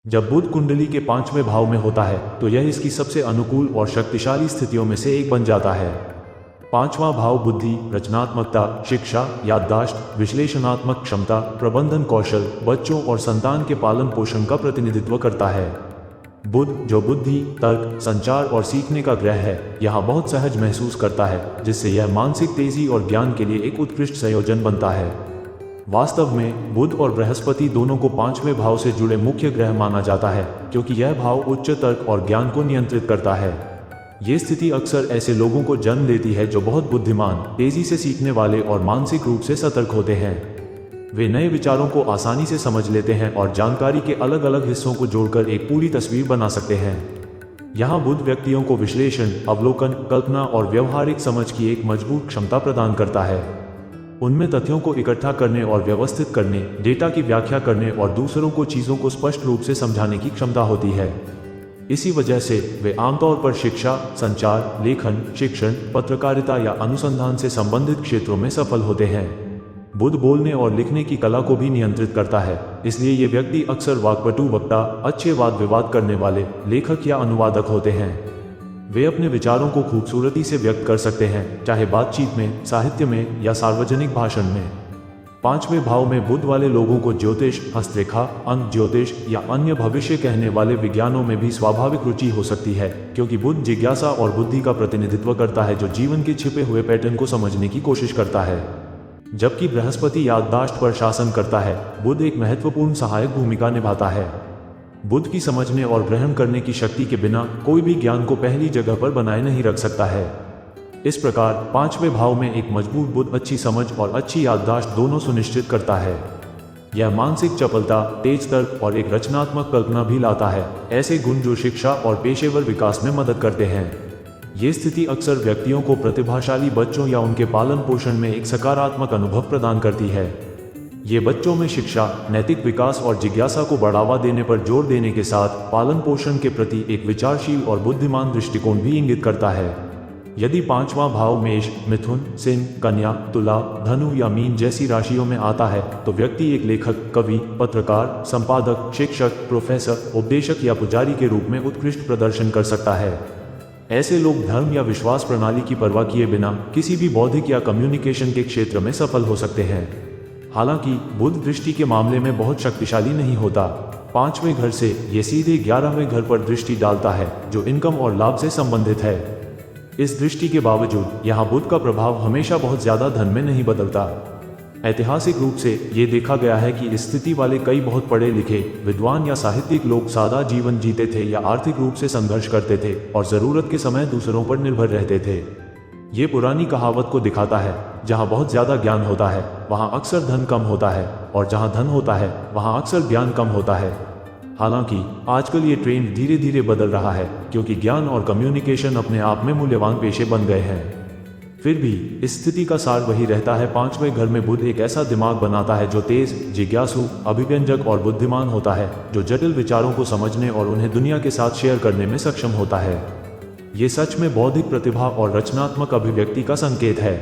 जब बुध कुंडली के 5वें भाव में होता है तो यह इसकी सबसे अनुकूल और शक्तिशाली स्थितियों में से एक बन जाता है। 5वां भाव बुद्धि, रचनात्मकता, शिक्षा, याददाश्त, विश्लेषणात्मक क्षमता, प्रबंधन कौशल, बच्चों और संतान के पालन पोषण का प्रतिनिधित्व करता है। बुध, जो बुद्धि, तर्क, संचार और सीखने का ग्रह है, यहाँ बहुत सहज महसूस करता है, जिससे यह मानसिक तेजी और ज्ञान के लिए एक उत्कृष्ट संयोजन बनता है। वास्तव में बुध और बृहस्पति दोनों को 5वें भाव से जुड़े मुख्य ग्रह माना जाता है, क्योंकि यह भाव उच्च तर्क और ज्ञान को नियंत्रित करता है। ये स्थिति अक्सर ऐसे लोगों को जन्म देती है जो बहुत बुद्धिमान, तेजी से सीखने वाले और मानसिक रूप से सतर्क होते हैं। वे नए विचारों को आसानी से समझ लेते हैं और जानकारी के अलग अलग हिस्सों को जोड़कर एक पूरी तस्वीर बना सकते हैं। यहाँ बुध व्यक्तियों को विश्लेषण, अवलोकन, कल्पना और व्यवहारिक समझ की एक मजबूत क्षमता प्रदान करता है। उनमें तथ्यों को इकट्ठा करने और व्यवस्थित करने, डेटा की व्याख्या करने और दूसरों को चीज़ों को स्पष्ट रूप से समझाने की क्षमता होती है। इसी वजह से वे आमतौर पर शिक्षा, संचार, लेखन, शिक्षण, पत्रकारिता या अनुसंधान से संबंधित क्षेत्रों में सफल होते हैं। बुध बोलने और लिखने की कला को भी नियंत्रित करता है, इसलिए ये व्यक्ति अक्सर वाक्पटु, वक्ता, अच्छे वाद विवाद करने वाले, लेखक या अनुवादक होते हैं। वे अपने विचारों को खूबसूरती से व्यक्त कर सकते हैं, चाहे बातचीत में, साहित्य में या सार्वजनिक भाषण में। 5वें भाव में बुध वाले लोगों को ज्योतिष, हस्तरेखा, अंक ज्योतिष या अन्य भविष्य कहने वाले विज्ञानों में भी स्वाभाविक रुचि हो सकती है, क्योंकि बुध जिज्ञासा और बुद्धि का प्रतिनिधित्व करता है, जो जीवन के छिपे हुए पैटर्न को समझने की कोशिश करता है। जबकि बृहस्पति याददाश्त पर शासन करता है, बुध एक महत्वपूर्ण सहायक भूमिका निभाता है। बुध की समझने और ग्रहण करने की शक्ति के बिना कोई भी ज्ञान को पहली जगह पर बनाए नहीं रख सकता है। इस प्रकार 5वें भाव में एक मजबूत बुध अच्छी समझ और अच्छी याददाश्त दोनों सुनिश्चित करता है। यह मानसिक चपलता, तेज तर्क और एक रचनात्मक कल्पना भी लाता है, ऐसे गुण जो शिक्षा और पेशेवर विकास में मदद करते हैं। ये स्थिति अक्सर व्यक्तियों को प्रतिभाशाली बच्चों या उनके पालन पोषण में एक सकारात्मक अनुभव प्रदान करती है। ये बच्चों में शिक्षा, नैतिक विकास और जिज्ञासा को बढ़ावा देने पर जोर देने के साथ पालन पोषण के प्रति एक विचारशील और बुद्धिमान दृष्टिकोण भी इंगित करता है। यदि 5वां भाव मेष, मिथुन, सिंह, कन्या, तुला, धनु या मीन जैसी राशियों में आता है तो व्यक्ति एक लेखक, कवि, पत्रकार, संपादक, शिक्षक, प्रोफेसर, उपदेशक या पुजारी के रूप में उत्कृष्ट प्रदर्शन कर सकता है। ऐसे लोग धर्म या विश्वास प्रणाली की परवाह किए बिना किसी भी बौद्धिक या कम्युनिकेशन के क्षेत्र में सफल हो सकते हैं। हालांकि बुध दृष्टि के मामले में बहुत शक्तिशाली नहीं होता। 5वें घर से ये सीधे 11वें घर पर दृष्टि डालता है, जो इनकम और लाभ से संबंधित है। इस दृष्टि के बावजूद यहाँ बुध का प्रभाव हमेशा बहुत ज्यादा धन में नहीं बदलता। ऐतिहासिक रूप से ये देखा गया है कि इस स्थिति वाले कई बहुत पढ़े लिखे, विद्वान या साहित्यिक लोग सादा जीवन जीते थे या आर्थिक रूप से संघर्ष करते थे और जरूरत के समय दूसरों पर निर्भर रहते थे। ये पुरानी कहावत को दिखाता है, जहाँ बहुत ज्यादा ज्ञान होता है वहाँ अक्सर धन कम होता है, और जहाँ धन होता है वहाँ अक्सर ज्ञान कम होता है। हालांकि आजकल ये ट्रेंड धीरे धीरे बदल रहा है, क्योंकि ज्ञान और कम्युनिकेशन अपने आप में मूल्यवान पेशे बन गए हैं। फिर भी इस स्थिति का सार वही रहता है। 5वें घर में बुध एक ऐसा दिमाग बनाता है जो तेज, जिज्ञासु, अभिव्यंजक और बुद्धिमान होता है, जो जटिल विचारों को समझने और उन्हें दुनिया के साथ शेयर करने में सक्षम होता है। ये सच में बौद्धिक प्रतिभा और रचनात्मक अभिव्यक्ति का संकेत है।